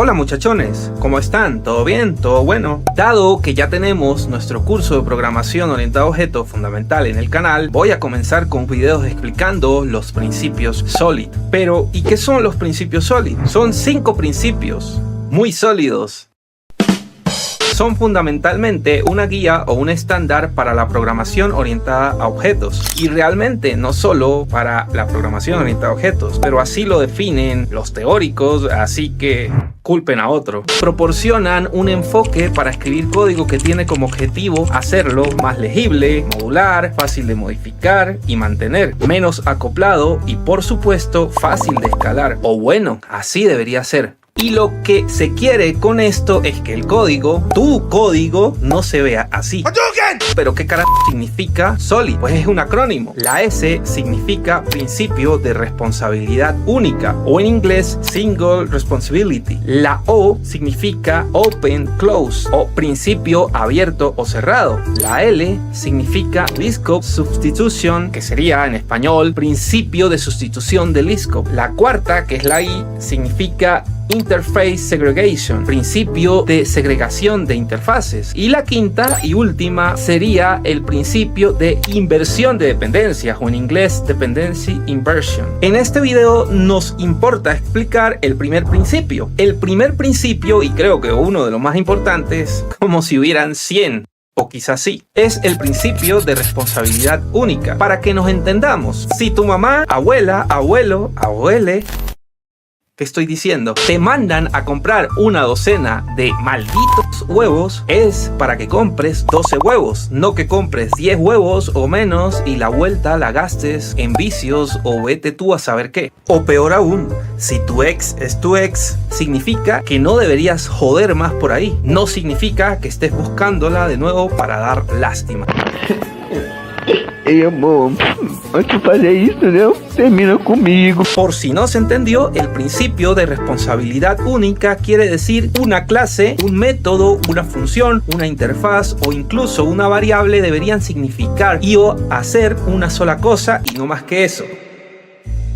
Hola muchachones, ¿cómo están? ¿Todo bien? ¿Todo bueno? Dado que ya tenemos nuestro curso de programación orientada a objetos fundamental en el canal, voy a comenzar con videos explicando los principios SOLID. Pero, ¿y qué son los principios SOLID? Son 5 principios muy sólidos. Son fundamentalmente una guía o un estándar para la programación orientada a objetos. Y realmente no solo para la programación orientada a objetos, pero así lo definen los teóricos, así que culpen a otro. Proporcionan un enfoque para escribir código que tiene como objetivo hacerlo más legible, modular, fácil de modificar y mantener, menos acoplado y por supuesto fácil de escalar. O bueno, así debería ser. Y lo que se quiere con esto es que el código, tu código, no se vea así. ¿Pero qué carajo significa SOLID? Pues es un acrónimo. La S significa principio de responsabilidad única, o en inglés Single Responsibility. La O significa Open Close, o principio abierto o cerrado. La L significa Liskov Substitution, que sería en español principio de sustitución de Liskov. La cuarta, que es la I, significa Interface Segregation, principio de segregación de interfaces. Y la quinta y última sería el principio de inversión de dependencias, o en inglés Dependency Inversion. En este video nos importa explicar el primer principio. El primer principio, y creo que uno de los más importantes, como si hubieran 100. O quizás sí, es el principio de responsabilidad única. Para que nos entendamos, si tu mamá, abuela, abuelo, abuele, ¿qué estoy diciendo? Te mandan a comprar una docena de malditos huevos, es para que compres 12 huevos, no que compres 10 huevos o menos y la vuelta la gastes en vicios o vete tú a saber qué. O peor aún, si tu ex es tu ex, significa que no deberías joder más por ahí. No significa que estés buscándola de nuevo para dar lástima. Ei, amor, antes de fazer isso, né? Termina comigo. Por si no se entendió, el principio de responsabilidad única quiere decir una clase, un método, una función, una interfaz o incluso una variable deberían significar y o hacer una sola cosa y no más que eso.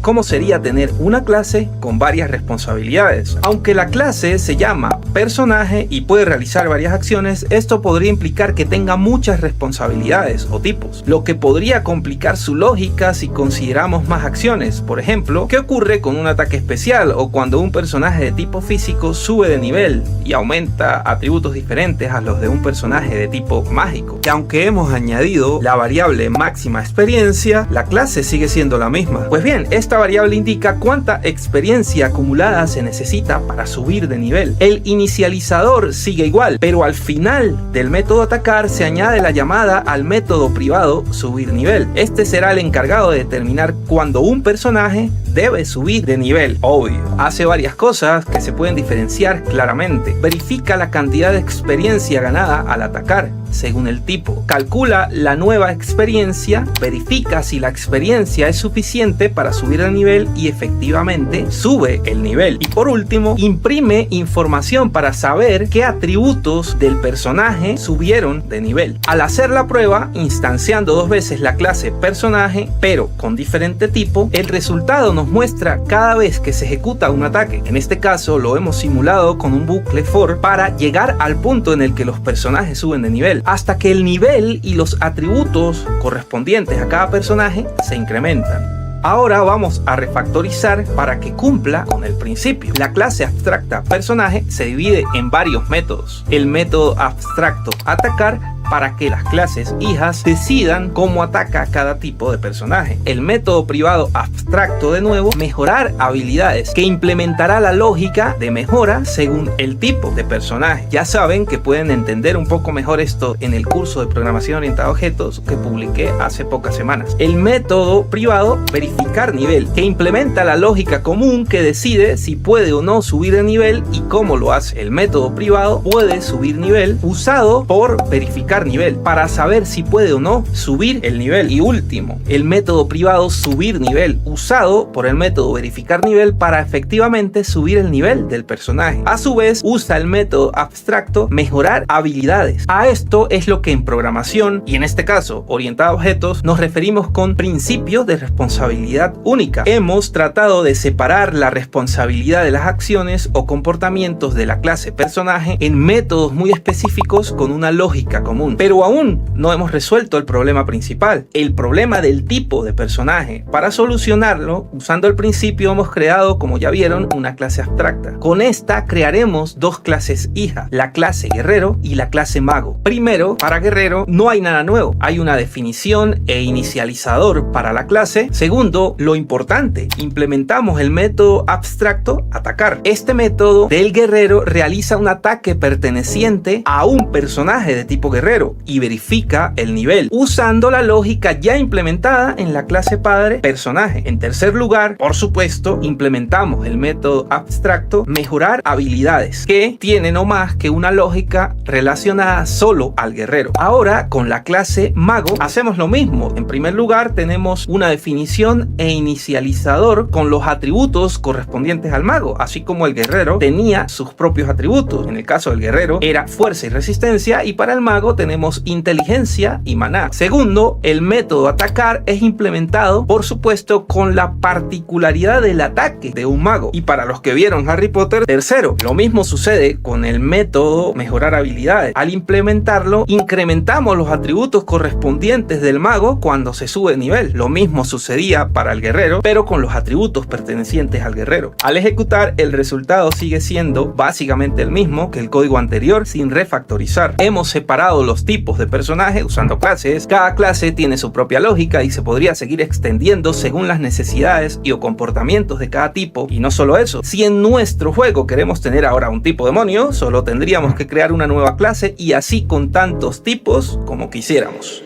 ¿Cómo sería tener una clase con varias responsabilidades? Aunque la clase se llama personaje y puede realizar varias acciones, esto podría implicar que tenga muchas responsabilidades o tipos, lo que podría complicar su lógica si consideramos más acciones. Por ejemplo, ¿qué ocurre con un ataque especial o cuando un personaje de tipo físico sube de nivel y aumenta atributos diferentes a los de un personaje de tipo mágico? Y aunque hemos añadido la variable máxima experiencia, la clase sigue siendo la misma. Pues bien, esta variable indica cuánta experiencia acumulada se necesita para subir de nivel. El inicializador sigue igual, pero al final del método atacar se añade la llamada al método privado subir nivel. Este será el encargado de determinar cuándo un personaje debe subir de nivel. Obvio, hace varias cosas que se pueden diferenciar claramente. Verifica la cantidad de experiencia ganada al atacar según el tipo, calcula la nueva experiencia, verifica si la experiencia es suficiente para subir de nivel y efectivamente sube el nivel. Y por último, imprime información para saber qué atributos del personaje subieron de nivel. Al hacer la prueba, instanciando 2 veces la clase personaje, pero con diferente tipo, el resultado nos muestra cada vez que se ejecuta un ataque. En este caso lo hemos simulado con un bucle for para llegar al punto en el que los personajes suben de nivel, hasta que el nivel y los atributos correspondientes a cada personaje se incrementan. Ahora vamos a refactorizar para que cumpla con el principio. La clase abstracta personaje se divide en varios métodos. El método abstracto atacar para que las clases hijas decidan cómo ataca cada tipo de personaje. El método privado abstracto, de nuevo, mejorar habilidades, que implementará la lógica de mejora según el tipo de personaje. Ya saben que pueden entender un poco mejor esto en el curso de programación orientada a objetos que publiqué hace pocas semanas. El método privado verificar nivel, que implementa la lógica común que decide si puede o no subir de nivel y cómo lo hace. El método privado puede subir nivel usado por verificar verificar nivel, para saber si puede o no subir el nivel. Y último, el método privado subir nivel, usado por el método verificar nivel para efectivamente subir el nivel del personaje. A su vez, usa el método abstracto mejorar habilidades. A esto es lo que en programación, y en este caso orientada a objetos, nos referimos con principio de responsabilidad única. Hemos tratado de separar la responsabilidad de las acciones o comportamientos de la clase personaje en métodos muy específicos con una lógica común. Pero aún no hemos resuelto el problema principal, el problema del tipo de personaje. Para solucionarlo, usando el principio hemos creado, como ya vieron, una clase abstracta. Con esta crearemos dos clases hija, la clase guerrero y la clase mago. Primero, para guerrero no hay nada nuevo, hay una definición e inicializador para la clase. Segundo, lo importante, implementamos el método abstracto atacar. Este método del guerrero realiza un ataque perteneciente a un personaje de tipo guerrero y verifica el nivel, usando la lógica ya implementada en la clase padre personaje. En tercer lugar, por supuesto, implementamos el método abstracto mejorar habilidades, que tiene no más que una lógica relacionada solo al guerrero. Ahora, con la clase mago hacemos lo mismo. En primer lugar, tenemos una definición e inicializador con los atributos correspondientes al mago, así como el guerrero tenía sus propios atributos. En el caso del guerrero era fuerza y resistencia, y para el mago tenemos inteligencia y maná. Segundo, el método atacar es implementado, por supuesto, con la particularidad del ataque de un mago. Y para los que vieron Harry Potter, tercero, lo mismo sucede con el método mejorar habilidades. Al implementarlo, incrementamos los atributos correspondientes del mago cuando se sube de nivel. Lo mismo sucedía para el guerrero, pero con los atributos pertenecientes al guerrero. Al ejecutar, el resultado sigue siendo básicamente el mismo que el código anterior, sin refactorizar. Hemos separado los tipos de personaje usando clases. Cada clase tiene su propia lógica y se podría seguir extendiendo según las necesidades y o comportamientos de cada tipo. Y no solo eso, si en nuestro juego queremos tener ahora un tipo demonio, solo tendríamos que crear una nueva clase, y así con tantos tipos como quisiéramos.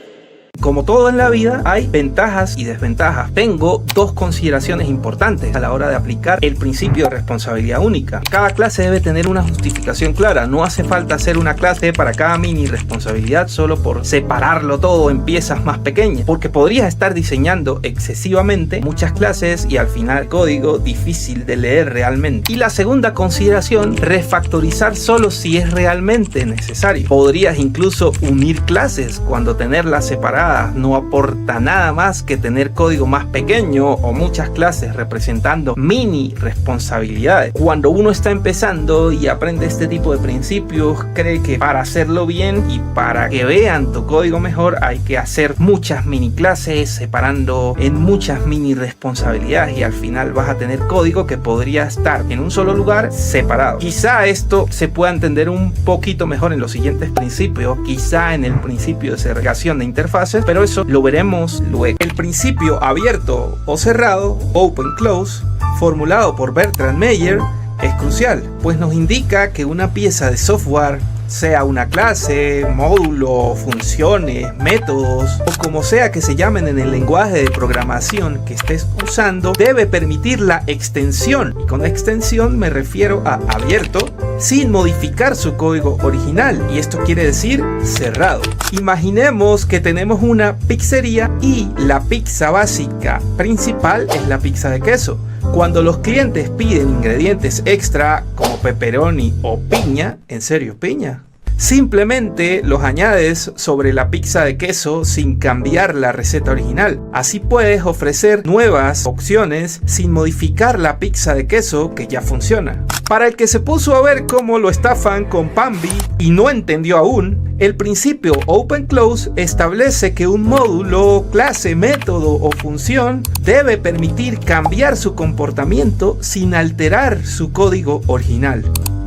Como todo en la vida, hay ventajas y desventajas. Tengo dos consideraciones importantes a la hora de aplicar el principio de responsabilidad única. Cada clase debe tener una justificación clara. No hace falta hacer una clase para cada mini responsabilidad solo por separarlo todo en piezas más pequeñas, porque podrías estar diseñando excesivamente muchas clases y al final código difícil de leer realmente. Y la segunda consideración, refactorizar solo si es realmente necesario. Podrías incluso unir clases cuando tenerlas separadas no aporta nada más que tener código más pequeño o muchas clases representando mini responsabilidades. Cuando uno está empezando y aprende este tipo de principios, cree que para hacerlo bien y para que vean tu código mejor hay que hacer muchas mini clases separando en muchas mini responsabilidades, y al final vas a tener código que podría estar en un solo lugar separado. Quizá esto se pueda entender un poquito mejor en los siguientes principios, quizá en el principio de segregación de interfaces, pero eso lo veremos luego. El principio abierto o cerrado, open close, formulado por Bertrand Meyer, es crucial, pues nos indica que una pieza de software, sea una clase, módulo, funciones, métodos o como sea que se llamen en el lenguaje de programación que estés usando, debe permitir la extensión, y con extensión me refiero a abierto sin modificar su código original, y esto quiere decir cerrado. Imaginemos que tenemos una pizzería y la pizza básica principal es la pizza de queso. Cuando los clientes piden ingredientes extra como pepperoni o piña, ¿en serio piña? Simplemente los añades sobre la pizza de queso sin cambiar la receta original. Así puedes ofrecer nuevas opciones sin modificar la pizza de queso que ya funciona. Para el que se puso a ver cómo lo estafan con Pambi y no entendió aún, el principio Open Close establece que un módulo, clase, método o función debe permitir cambiar su comportamiento sin alterar su código original.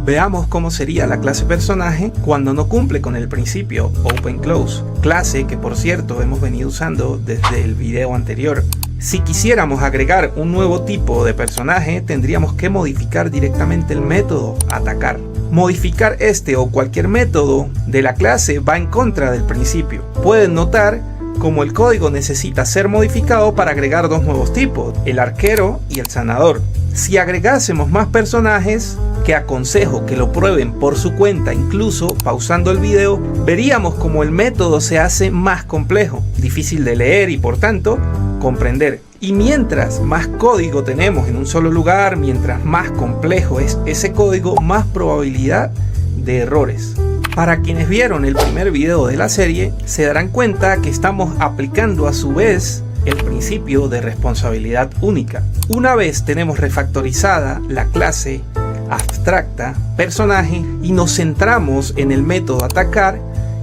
Veamos cómo sería la clase personaje cuando no cumple con el principio Open Close, clase que por cierto hemos venido usando desde el video anterior. Si quisiéramos agregar un nuevo tipo de personaje, tendríamos que modificar directamente el método atacar. Modificar este o cualquier método de la clase va en contra del principio. Pueden notar como el código necesita ser modificado para agregar dos nuevos tipos, el arquero y el sanador. Si agregásemos más personajes, que aconsejo que lo prueben por su cuenta, incluso pausando el video, veríamos como el método se hace más complejo, difícil de leer y por tanto comprender. Y mientras más código tenemos en un solo lugar, mientras más complejo es ese código, más probabilidad de errores. Para quienes vieron el primer video de la serie, se darán cuenta que estamos aplicando a su vez el principio de responsabilidad única. Una vez tenemos refactorizada la clase abstracta personaje y nos centramos en el método atacar,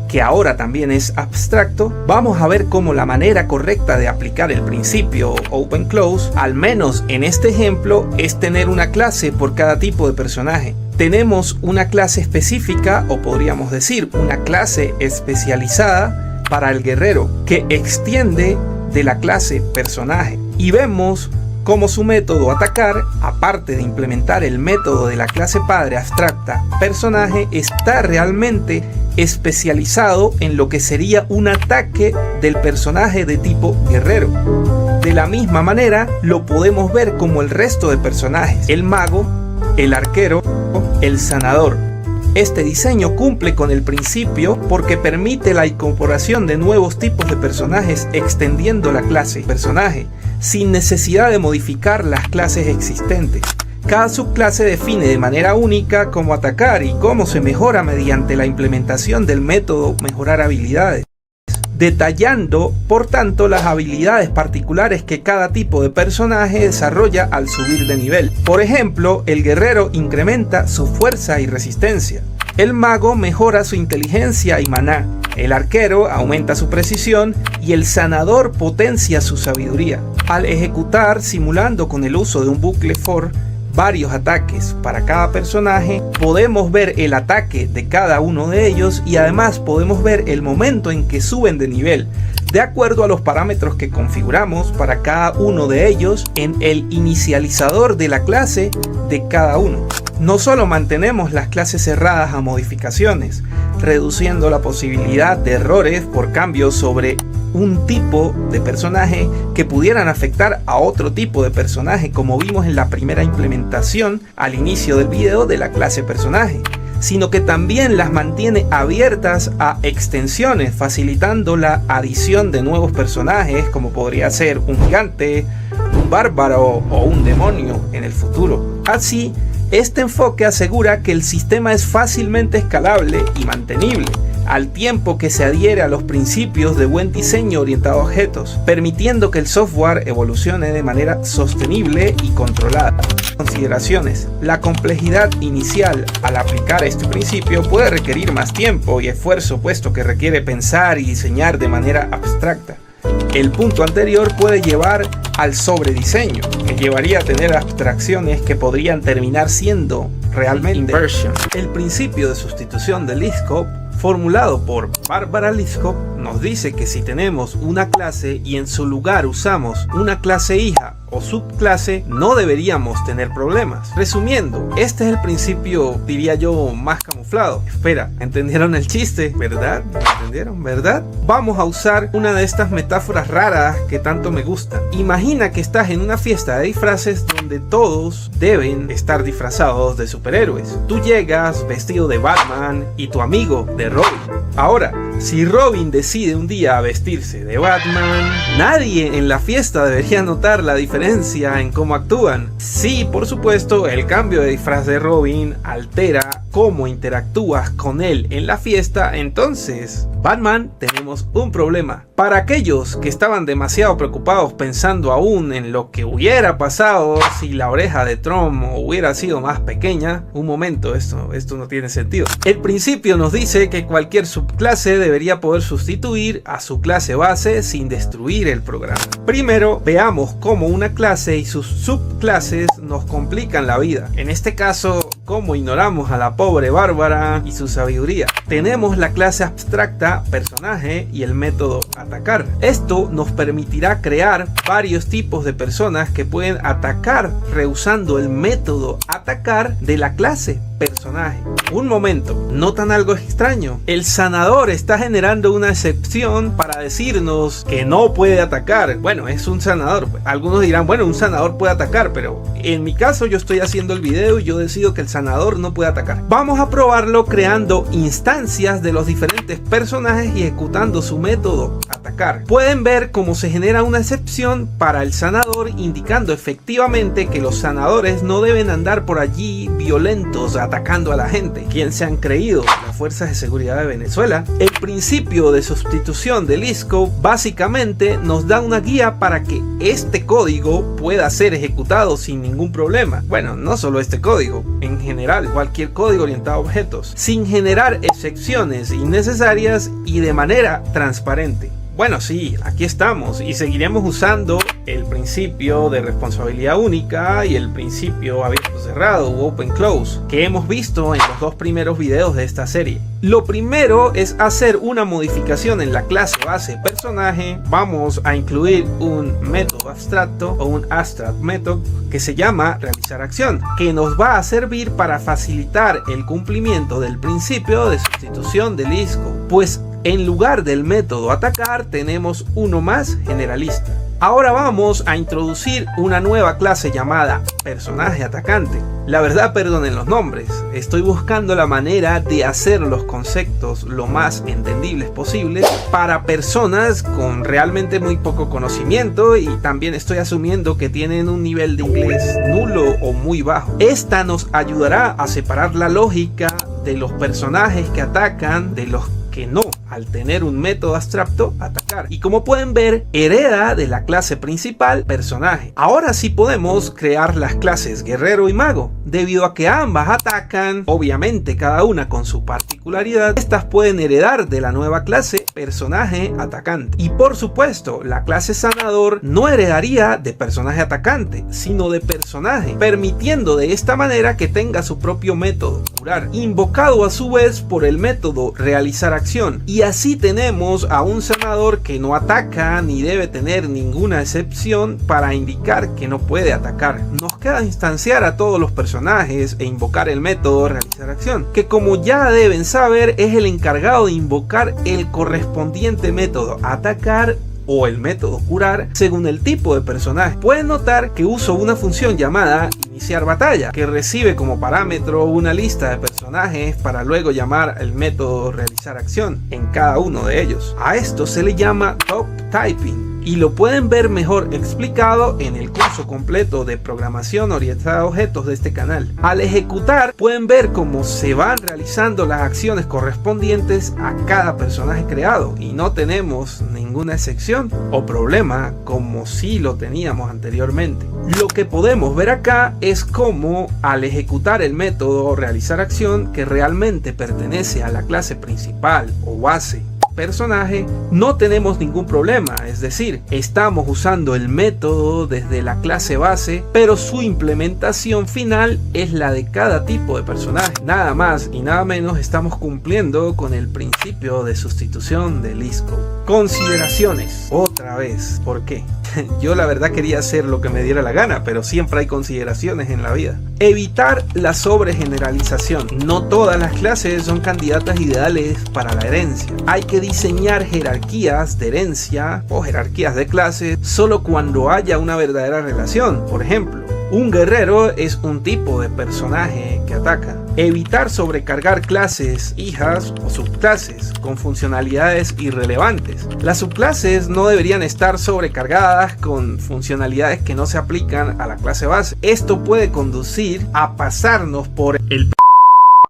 que ahora también es abstracto, vamos a ver cómo la manera correcta de aplicar el principio open close, al menos en este ejemplo, es tener una clase por cada tipo de personaje. Tenemos una clase específica, o podríamos decir una clase especializada para el guerrero, que extiende de la clase personaje, y vemos cómo su método atacar, aparte de implementar el método de la clase padre abstracta personaje, está realmente especializado en lo que sería un ataque del personaje de tipo guerrero. De la misma manera lo podemos ver como el resto de personajes: el mago, el arquero, el sanador. Este diseño cumple con el principio porque permite la incorporación de nuevos tipos de personajes extendiendo la clase personaje, sin necesidad de modificar las clases existentes. Cada subclase define de manera única cómo atacar y cómo se mejora mediante la implementación del método mejorar habilidades, detallando por tanto las habilidades particulares que cada tipo de personaje desarrolla al subir de nivel. Por ejemplo, el guerrero incrementa su fuerza y resistencia, el mago mejora su inteligencia y maná, el arquero aumenta su precisión y el sanador potencia su sabiduría. Al ejecutar simulando con el uso de un bucle for varios ataques para cada personaje, podemos ver el ataque de cada uno de ellos y además podemos ver el momento en que suben de nivel, de acuerdo a los parámetros que configuramos para cada uno de ellos en el inicializador de la clase de cada uno. No solo mantenemos las clases cerradas a modificaciones, reduciendo la posibilidad de errores por cambios sobre un tipo de personaje que pudieran afectar a otro tipo de personaje, como vimos en la primera implementación al inicio del video de la clase personaje, sino que también las mantiene abiertas a extensiones, facilitando la adición de nuevos personajes, como podría ser un gigante, un bárbaro o un demonio en el futuro. Así, este enfoque asegura que el sistema es fácilmente escalable y mantenible, al tiempo que se adhiere a los principios de buen diseño orientado a objetos, permitiendo que el software evolucione de manera sostenible y controlada. Consideraciones: la complejidad inicial al aplicar este principio puede requerir más tiempo y esfuerzo, puesto que requiere pensar y diseñar de manera abstracta. El punto anterior puede llevar al sobrediseño, que llevaría a tener abstracciones que podrían terminar siendo realmente inversion. El principio de sustitución de Liskov, formulado por Barbara Liskov, nos dice que si tenemos una clase y en su lugar usamos una clase hija o subclase, no deberíamos tener problemas. Resumiendo, este es el principio, diría yo, más camuflado. Espera, ¿entendieron el chiste? ¿Verdad? ¿Entendieron? ¿Verdad? Vamos a usar una de estas metáforas raras que tanto me gustan. Imagina que estás en una fiesta de disfraces donde todos deben estar disfrazados de superhéroes. Tú llegas vestido de Batman y tu amigo de Robin. Ahora, si Robin decide un día vestirse de Batman, nadie en la fiesta debería notar la diferencia en cómo actúan. Sí, por supuesto, el cambio de disfraz de Robin altera cómo interactúas con él en la fiesta, entonces, Batman, tenemos un problema. Para aquellos que estaban demasiado preocupados pensando aún en lo que hubiera pasado si la oreja de Trump hubiera sido más pequeña, un momento, esto no tiene sentido. El principio nos dice que cualquier subclase debería poder sustituir a su clase base sin destruir el programa. Primero, veamos cómo una clase y sus subclases nos complican la vida. En este caso, cómo ignoramos a la pobre Bárbara y su sabiduría. tenemos la clase abstracta personaje y el método atacar. Esto nos permitirá crear varios tipos de personas que pueden atacar reusando el método atacar de la clase personaje. Un momento, ¿notan algo extraño? El sanador está generando una excepción para decirnos que no puede atacar. Bueno, es un sanador. Algunos dirán, bueno, un sanador puede atacar, pero en mi caso yo estoy haciendo el video y yo decido que el sanador no puede atacar. Vamos a probarlo creando instancias de los diferentes personajes y ejecutando su método atacar. Pueden ver cómo se genera una excepción para el sanador, indicando efectivamente que los sanadores no deben andar por allí violentos atacando a la gente. ¿Quién se han creído? Las fuerzas de seguridad de Venezuela. El principio de sustitución del ISCO básicamente nos da una guía para que este código pueda ser ejecutado sin ningún problema. Bueno, no solo este código, en general cualquier código orientado a objetos, sin generar excepciones innecesarias y de manera transparente. Bueno, sí, aquí estamos y seguiremos usando el principio de responsabilidad única y el principio abierto cerrado o open close que hemos visto en los dos primeros videos de esta serie. Lo primero es hacer una modificación en la clase base personaje. Vamos a incluir un método abstracto o un abstract method que se llama realizar acción, que nos va a servir para facilitar el cumplimiento del principio de sustitución del ISCO, pues en lugar del método atacar tenemos uno más generalista. Ahora vamos a introducir una nueva clase llamada personaje atacante. La verdad, perdonen los nombres, estoy buscando la manera de hacer los conceptos lo más entendibles posibles para personas con realmente muy poco conocimiento, y también estoy asumiendo que tienen un nivel de inglés nulo o muy bajo. Esta nos ayudará a separar la lógica de los personajes que atacan de los que no, al tener un método abstracto atacar. Y como pueden ver, hereda de la clase principal personaje. Ahora sí podemos crear las clases guerrero y mago. Debido a que ambas atacan, obviamente cada una con su particularidad, estas pueden heredar de la nueva clase personaje atacante. Y por supuesto, la clase sanador no heredaría de personaje atacante, sino de personaje, permitiendo de esta manera que tenga su propio método curar, invocado a su vez por el método realizar acción. Y así tenemos a un sanador que no ataca ni debe tener ninguna excepción para indicar que no puede atacar. Nos queda instanciar a todos los personajes e invocar el método realizar acción, que como ya deben saber es el encargado de invocar el correspondiente método atacar o el método curar según el tipo de personaje. Pueden notar que uso una función llamada iniciar batalla, que recibe como parámetro una lista de personajes para luego llamar el método realizar acción en cada uno de ellos. A esto se le llama top typing, y lo pueden ver mejor explicado en el curso completo de programación orientada a objetos de este canal. Al ejecutar pueden ver cómo se van realizando las acciones correspondientes a cada personaje creado, y no tenemos ninguna excepción o problema como si lo teníamos anteriormente. Lo que podemos ver acá es cómo al ejecutar el método realizar acción, que realmente pertenece a la clase principal o base personaje, no tenemos ningún problema, es decir, estamos usando el método desde la clase base, pero su implementación final es la de cada tipo de personaje. Nada más y nada menos estamos cumpliendo con el principio de sustitución del ISCO. Consideraciones, otra vez, ¿por qué? Yo la verdad quería hacer lo que me diera la gana, pero siempre hay consideraciones en la vida. Evitar la sobregeneralización. No todas las clases son candidatas ideales para la herencia. Hay que diseñar jerarquías de herencia o jerarquías de clases solo cuando haya una verdadera relación. Por ejemplo, un guerrero es un tipo de personaje que ataca. Evitar sobrecargar clases, hijas o subclases con funcionalidades irrelevantes. Las subclases no deberían estar sobrecargadas con funcionalidades que no se aplican a la clase base. Esto puede conducir a pasarnos por el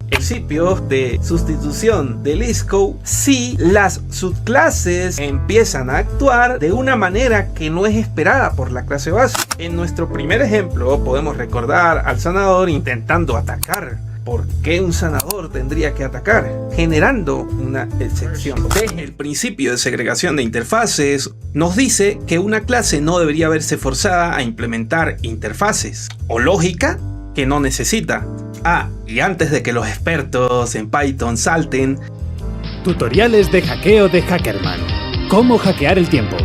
principio de sustitución del ISCO si las subclases empiezan a actuar de una manera que no es esperada por la clase base. En nuestro primer ejemplo podemos recordar al sanador intentando atacar. ¿Por qué un sanador tendría que atacar? Generando una excepción. El principio de segregación de interfaces nos dice que una clase no debería verse forzada a implementar interfaces o lógica que no necesita. Y antes de que los expertos en Python salten, Tutoriales de hackeo de Hackerman. ¿Cómo hackear el tiempo?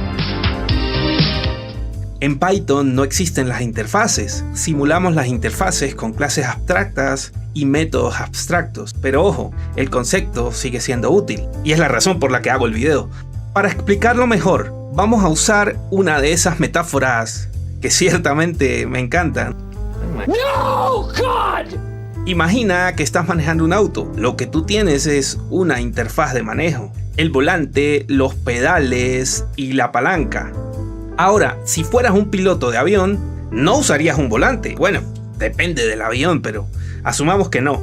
En Python no existen las interfaces. Simulamos las interfaces con clases abstractas y métodos abstractos. Pero ojo, el concepto sigue siendo útil. Y es la razón por la que hago el video. Para explicarlo mejor, vamos a usar una de esas metáforas que ciertamente me encantan. No, God! Imagina que estás manejando un auto. Lo que tú tienes es una interfaz de manejo. El volante, los pedales y la palanca. Ahora, si fueras un piloto de avión, no usarías un volante. Bueno, depende del avión, pero asumamos que no.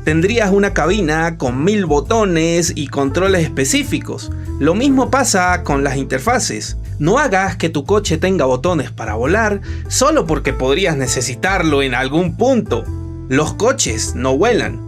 Tendrías una cabina con 1000 botones y controles específicos. Lo mismo pasa con las interfaces. No hagas que tu coche tenga botones para volar solo porque podrías necesitarlo en algún punto. Los coches no vuelan.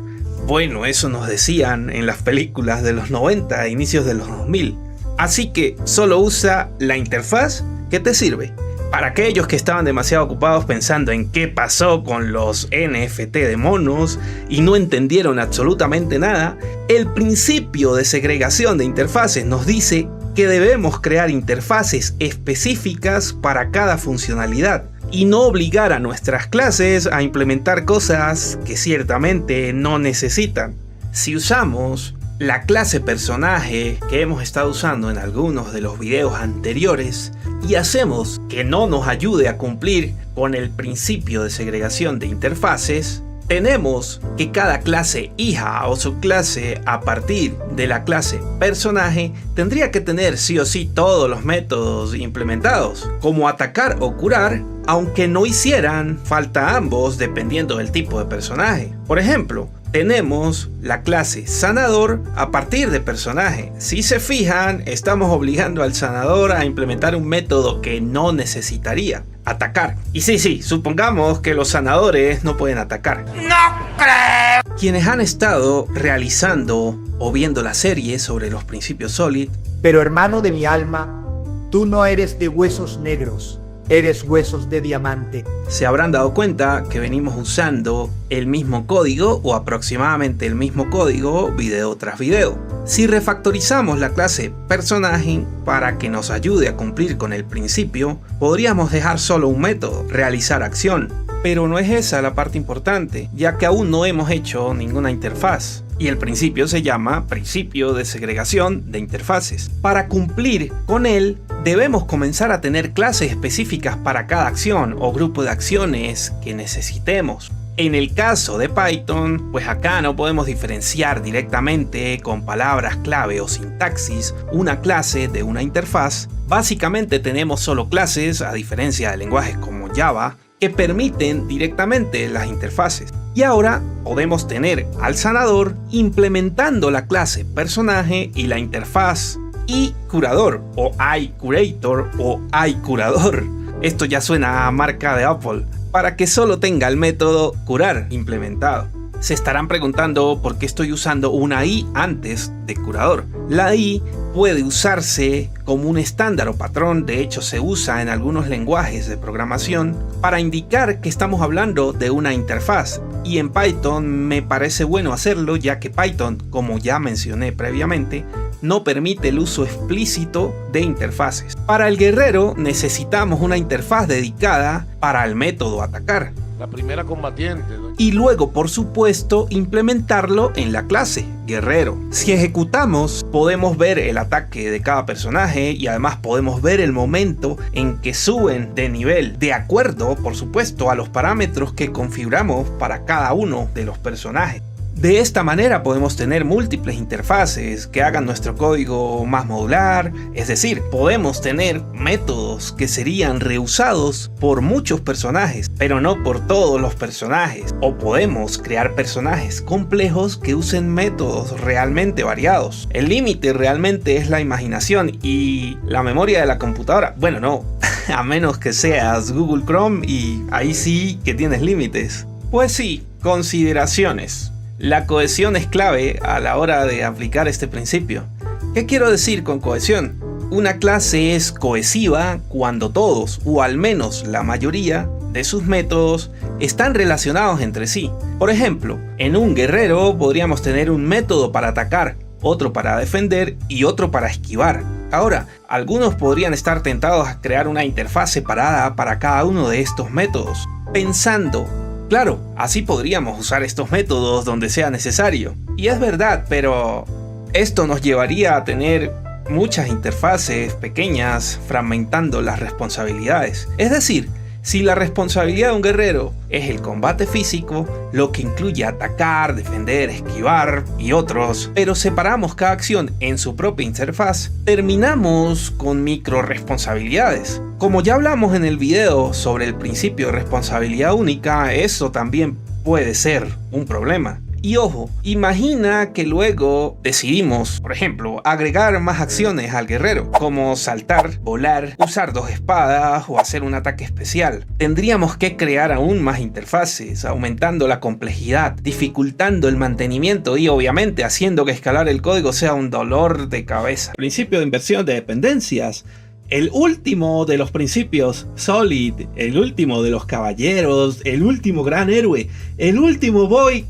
Bueno, eso nos decían en las películas de los 90 a inicios de los 2000. Así que solo usa la interfaz que te sirve. Para aquellos que estaban demasiado ocupados pensando en qué pasó con los NFT de monos y no entendieron absolutamente nada, el principio de segregación de interfaces nos dice que debemos crear interfaces específicas para cada funcionalidad y no obligar a nuestras clases a implementar cosas que ciertamente no necesitan. Si usamos la clase personaje que hemos estado usando en algunos de los videos anteriores y hacemos que no nos ayude a cumplir con el principio de segregación de interfaces, tenemos que cada clase hija o subclase a partir de la clase personaje tendría que tener sí o sí todos los métodos implementados, como atacar o curar, aunque no hicieran falta ambos dependiendo del tipo de personaje. Por ejemplo, tenemos la clase sanador a partir de personaje. Si se fijan, estamos obligando al sanador a implementar un método que no necesitaría: atacar. Y sí, supongamos que los sanadores no pueden atacar. ¡No creo! Quienes han estado realizando o viendo la serie sobre los principios Solid. Pero hermano de mi alma, tú no eres de huesos negros, eres huesos de diamante. Se habrán dado cuenta que venimos usando el mismo código o aproximadamente el mismo código video tras video. Si refactorizamos la clase personaje para que nos ayude a cumplir con el principio, podríamos dejar solo un método: realizar acción. Pero no es esa la parte importante, ya que aún no hemos hecho ninguna interfaz. Y el principio se llama principio de segregación de interfaces. Para cumplir con él, debemos comenzar a tener clases específicas para cada acción o grupo de acciones que necesitemos. En el caso de Python, pues acá no podemos diferenciar directamente con palabras clave o sintaxis una clase de una interfaz. Básicamente tenemos solo clases, a diferencia de lenguajes como Java, que permiten directamente las interfaces. Y ahora podemos tener al sanador implementando la clase personaje y la interfaz iCurador o iCurator o iCurador. Esto ya suena a marca de Apple, para que solo tenga el método curar implementado. Se estarán preguntando por qué estoy usando una i antes de curador. La i puede usarse como un estándar o patrón, de hecho se usa en algunos lenguajes de programación para indicar que estamos hablando de una interfaz, y en Python me parece bueno hacerlo, ya que Python, como ya mencioné previamente, no permite el uso explícito de interfaces. Para el guerrero necesitamos una interfaz dedicada para el método atacar. La primera combatiente, ¿no? Y luego, por supuesto, implementarlo en la clase guerrero. Si ejecutamos, podemos ver el ataque de cada personaje y además podemos ver el momento en que suben de nivel, de acuerdo, por supuesto, a los parámetros que configuramos para cada uno de los personajes. De esta manera podemos tener múltiples interfaces que hagan nuestro código más modular, es decir, podemos tener métodos que serían reusados por muchos personajes, pero no por todos los personajes, o podemos crear personajes complejos que usen métodos realmente variados. El límite realmente es la imaginación y la memoria de la computadora. Bueno, no, a menos que seas Google Chrome y ahí sí que tienes límites. Pues sí, consideraciones. La cohesión es clave a la hora de aplicar este principio. ¿Qué quiero decir con cohesión? Una clase es cohesiva cuando todos, o al menos la mayoría, de sus métodos están relacionados entre sí. Por ejemplo, en un guerrero podríamos tener un método para atacar otro para defender y otro para esquivar. Ahora, algunos podrían estar tentados a crear una interfaz separada para cada uno de estos métodos, pensando, claro, así podríamos usar estos métodos donde sea necesario. Y es verdad, pero esto nos llevaría a tener muchas interfaces pequeñas, fragmentando las responsabilidades. Es decir, si la responsabilidad de un guerrero es el combate físico, lo que incluye atacar, defender, esquivar y otros, pero separamos cada acción en su propia interfaz, terminamos con micro responsabilidades. Como ya hablamos en el video sobre el principio de responsabilidad única, eso también puede ser un problema. Y ojo, imagina que luego decidimos, por ejemplo, agregar más acciones al guerrero, como saltar, volar, usar 2 espadas o hacer un ataque especial. Tendríamos que crear aún más interfaces, aumentando la complejidad, dificultando el mantenimiento y obviamente haciendo que escalar el código sea un dolor de cabeza. Principio de inversión de dependencias. El último de los principios, Solid, el último de los caballeros, el último gran héroe, el último Void.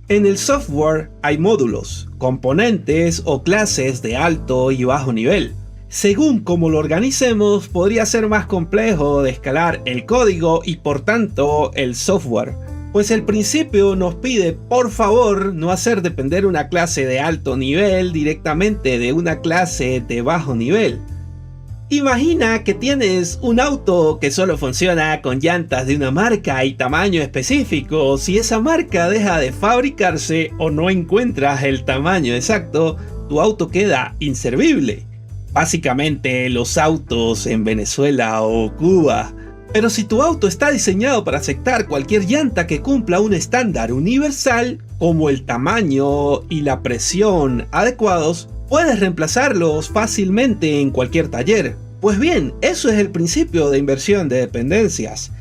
En el software hay módulos, componentes o clases de alto y bajo nivel. Según cómo lo organicemos, podría ser más complejo de escalar el código y por tanto el software. Pues el principio nos pide, por favor, no hacer depender una clase de alto nivel directamente de una clase de bajo nivel. Imagina que tienes un auto que solo funciona con llantas de una marca y tamaño específico. Si esa marca deja de fabricarse o no encuentras el tamaño exacto, tu auto queda inservible. Básicamente los autos en Venezuela o Cuba. Pero si tu auto está diseñado para aceptar cualquier llanta que cumpla un estándar universal, como el tamaño y la presión adecuados, puedes reemplazarlos fácilmente en cualquier taller. Pues bien, eso es el principio de inversión de dependencias.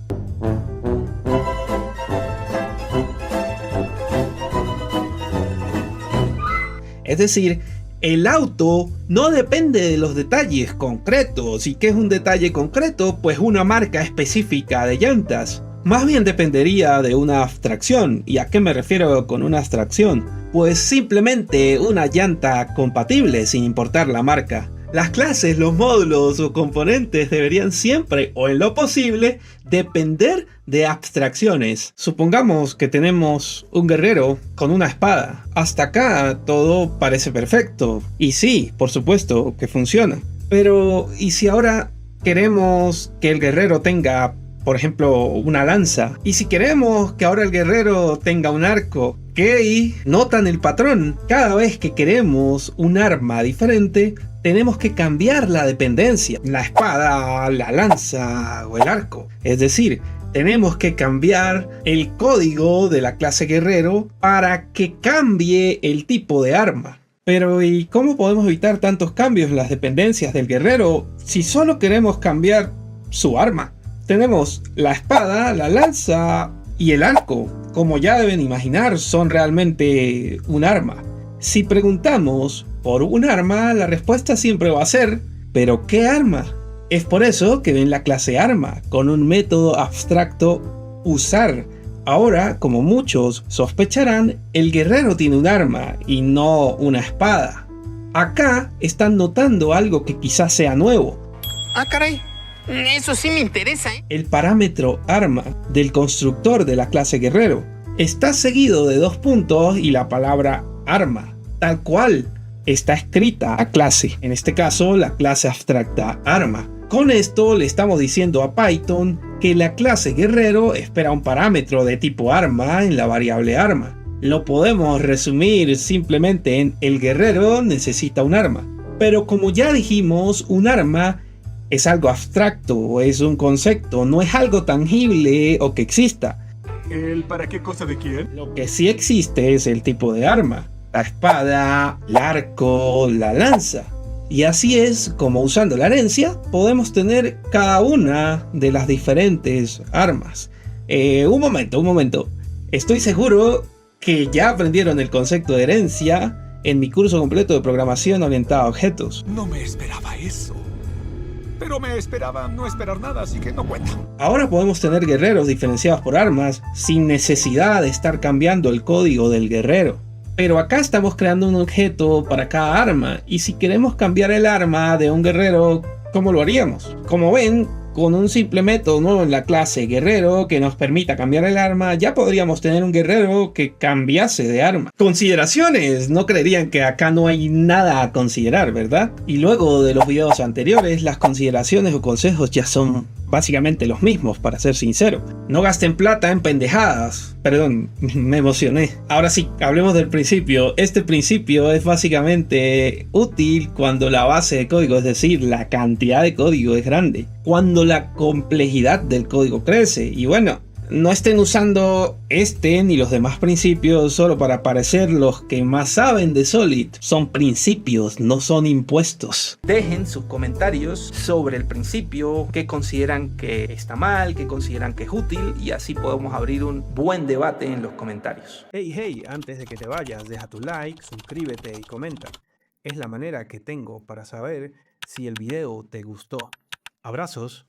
Es decir, el auto no depende de los detalles concretos. ¿Y qué es un detalle concreto? Pues una marca específica de llantas. Más bien dependería de una abstracción. ¿Y a qué me refiero con una abstracción? Pues simplemente una llanta compatible sin importar la marca. Las clases, los módulos o componentes deberían siempre, o en lo posible, depender de abstracciones. Supongamos que tenemos un guerrero con una espada. Hasta acá todo parece perfecto. Y sí, por supuesto que funciona. Pero, ¿y si ahora queremos que el guerrero tenga, por ejemplo, una lanza? Y si queremos que ahora el guerrero tenga un arco, ¿qué? ¿Notan el patrón? Cada vez que queremos un arma diferente, tenemos que cambiar la dependencia. La espada, la lanza o el arco. Es decir, tenemos que cambiar el código de la clase guerrero para que cambie el tipo de arma. Pero ¿y cómo podemos evitar tantos cambios en las dependencias del guerrero si solo queremos cambiar su arma? Tenemos la espada, la lanza y el arco. Como ya deben imaginar, son realmente un arma. Si preguntamos por un arma, la respuesta siempre va a ser ¿pero qué arma? Es por eso que ven la clase arma, con un método abstracto usar. Ahora, como muchos sospecharán, el guerrero tiene un arma y no una espada. Acá están notando algo que quizás sea nuevo. Ah, caray. Eso sí me interesa, ¿eh? El parámetro arma del constructor de la clase guerrero está seguido de 2 puntos y la palabra arma, tal cual está escrita a clase. En este caso, la clase abstracta arma. Con esto le estamos diciendo a Python que la clase guerrero espera un parámetro de tipo arma en la variable arma. Lo podemos resumir simplemente en el guerrero necesita un arma. Pero como ya dijimos, un arma es algo abstracto, es un concepto, no es algo tangible o que exista. ¿El para qué cosa de quién? Lo que sí existe es el tipo de arma. La espada, el arco, la lanza. Y así es como usando la herencia podemos tener cada una de las diferentes armas. Un momento. Estoy seguro que ya aprendieron el concepto de herencia en mi curso completo de programación orientada a objetos. No me esperaba eso. Pero me esperaba no esperar nada, así que no cuenta. Ahora podemos tener guerreros diferenciados por armas sin necesidad de estar cambiando el código del guerrero. Pero acá estamos creando un objeto para cada arma, y si queremos cambiar el arma de un guerrero, ¿cómo lo haríamos? Como ven, con un simple método nuevo en la clase guerrero que nos permita cambiar el arma, ya podríamos tener un guerrero que cambiase de arma. Consideraciones, no creerían que acá no hay nada a considerar, ¿verdad? Y luego de los videos anteriores, las consideraciones o consejos ya son básicamente los mismos, para ser sincero. No gasten plata en pendejadas. Perdón, me emocioné. Ahora sí, hablemos del principio. Este principio es básicamente útil cuando la base de código, es decir, la cantidad de código es grande. Cuando la complejidad del código crece. Y bueno, no estén usando este ni los demás principios solo para parecer los que más saben de Solid. Son principios, no son impuestos. Dejen sus comentarios sobre el principio, qué consideran que está mal, qué consideran que es útil, y así podemos abrir un buen debate en los comentarios. Hey, antes de que te vayas, deja tu like, suscríbete y comenta. Es la manera que tengo para saber si el video te gustó. Abrazos.